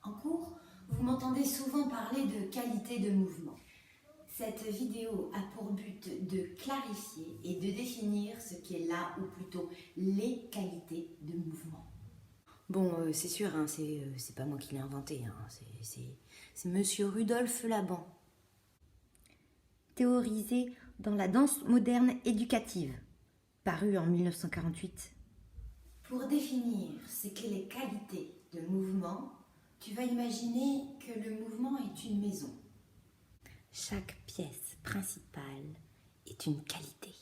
En cours, vous m'entendez souvent parler de qualité de mouvement. Cette vidéo a pour but de clarifier et de définir ce qu'est là, ou plutôt les qualités de mouvement. Bon, c'est sûr, hein, c'est pas moi qui l'ai inventé, hein, c'est monsieur Rudolf Laban. Théorisé dans la danse moderne éducative, paru en 1948. Pour définir ce qu'est les qualités de mouvement, tu vas imaginer que le mouvement est une maison. Chaque pièce principale est une qualité.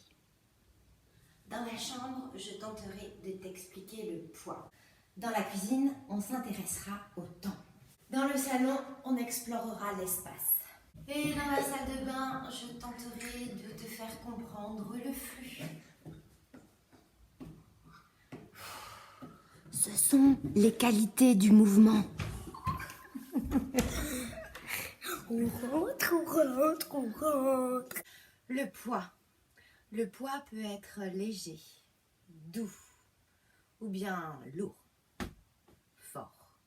Dans la chambre, je tenterai de t'expliquer le poids. Dans la cuisine, on s'intéressera au temps. Dans le salon, on explorera l'espace. Et dans la salle de bain, je tenterai de te faire comprendre le flux. Ce sont les qualités du mouvement. On rentre. Le poids. Le poids peut être léger, doux ou bien lourd, fort.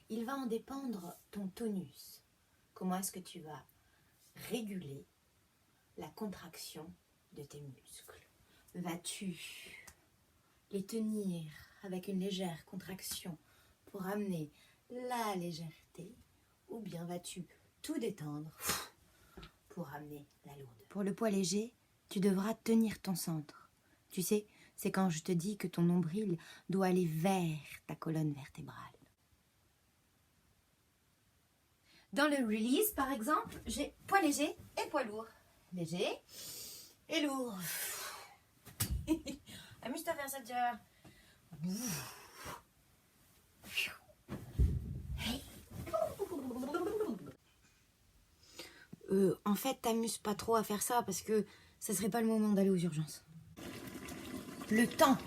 Il va en dépendre ton tonus. Comment est-ce que tu vas réguler la contraction de tes muscles? Vas-tu les tenir avec une légère contraction pour amener la légèreté, ou bien vas-tu tout détendre pour amener la lourdeur? Pour le poids léger, tu devras tenir ton centre. Tu sais, c'est quand je te dis que ton nombril doit aller vers ta colonne vertébrale. Dans le release, par exemple, j'ai poids léger et poids lourd. Léger et lourd. Amuse-toi à faire ça, déjà. En fait, t'amuses pas trop à faire ça parce que ça serait pas le moment d'aller aux urgences. Le temps.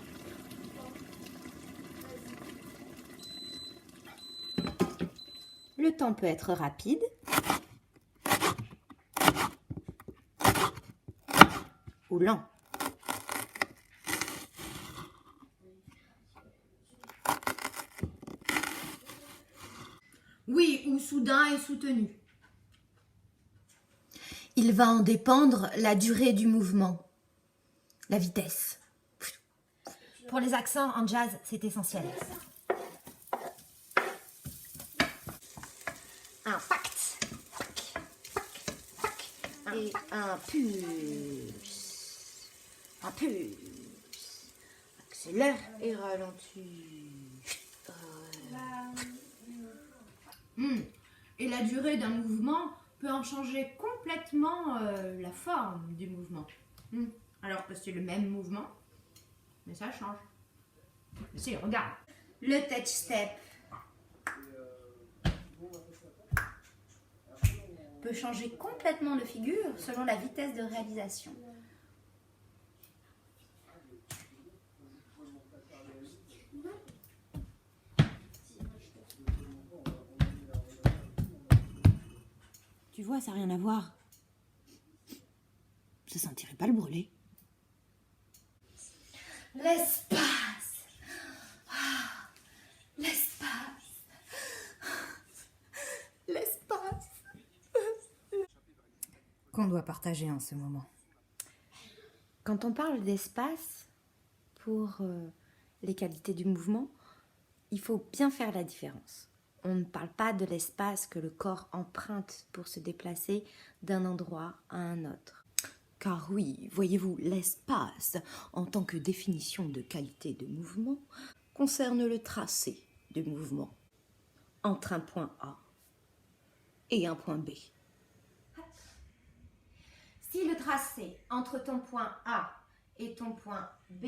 Le temps peut être rapide ou lent. Oui, ou soudain et soutenu. Il va en dépendre la durée du mouvement, la vitesse. Pour les accents en jazz, c'est essentiel. Un pacte. Et un pulse. Un pulse. Accélère et ralentit. Et la durée d'un mouvement peut en changer complètement la forme du mouvement. Alors que c'est le même mouvement, mais ça change. Si, regarde. Le touch step peut changer complètement de figure selon la vitesse de réalisation. Tu vois, ça n'a rien à voir. Je sentirais pas le brûler. L'espace. L'espace. L'espace. Qu'on doit partager en ce moment. Quand on parle d'espace pour les qualités du mouvement, il faut bien faire la différence. On ne parle pas de l'espace que le corps emprunte pour se déplacer d'un endroit à un autre. Car oui, voyez-vous, l'espace, en tant que définition de qualité de mouvement, concerne le tracé du mouvement entre un point A et un point B. Si le tracé entre ton point A et ton point B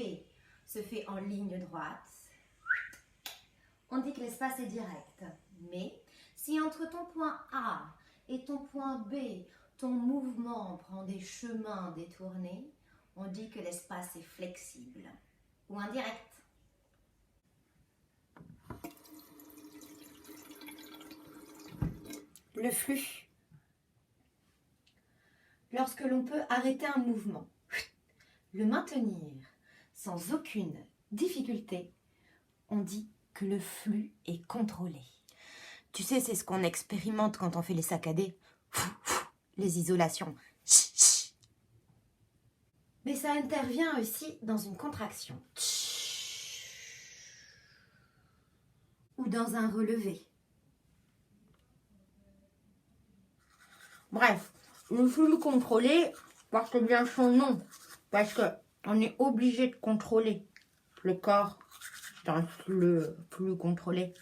se fait en ligne droite, on dit que l'espace est direct. Mais si entre ton point A et ton point B, ton mouvement prend des chemins détournés, on dit que l'espace est flexible ou indirect. Le flux. Lorsque l'on peut arrêter un mouvement, le maintenir sans aucune difficulté, on dit que le flux est contrôlé. Tu sais, c'est ce qu'on expérimente quand on fait les saccadés. Les isolations. Mais ça intervient aussi dans une contraction. Ou dans un relevé. Bref, le flux contrôlé porte bien son nom. Parce qu'on est obligé de contrôler le corps dans le flux contrôlé.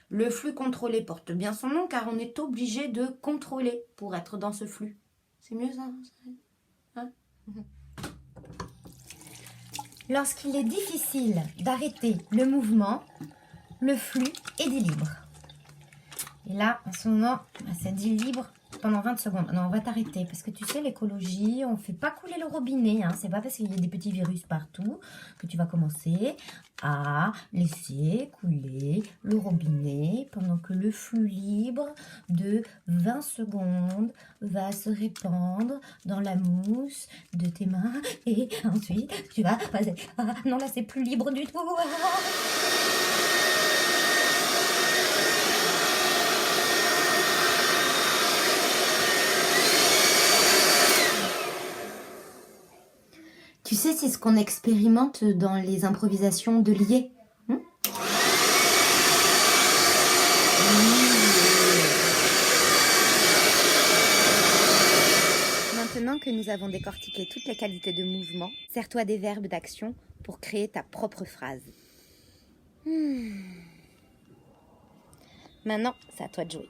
Le flux contrôlé porte bien son nom car on est obligé de contrôler pour être dans ce flux. C'est mieux ça, hein? Lorsqu'il est difficile d'arrêter le mouvement, le flux est dit libre. Et là, en ce moment, ça dit libre pendant 20 secondes. Non, on va t'arrêter parce que tu sais, l'écologie, on ne fait pas couler le robinet. Hein. C'est pas parce qu'il y a des petits virus partout que tu vas commencer à laisser couler le robinet pendant que le flux libre de 20 secondes va se répandre dans la mousse de tes mains. Et ensuite, tu vas passer. Ah, non, là, c'est plus libre du tout. Tu sais, c'est ce qu'on expérimente dans les improvisations de lié. Maintenant que nous avons décortiqué toutes les qualités de mouvement, sers-toi des verbes d'action pour créer ta propre phrase. Maintenant, c'est à toi de jouer.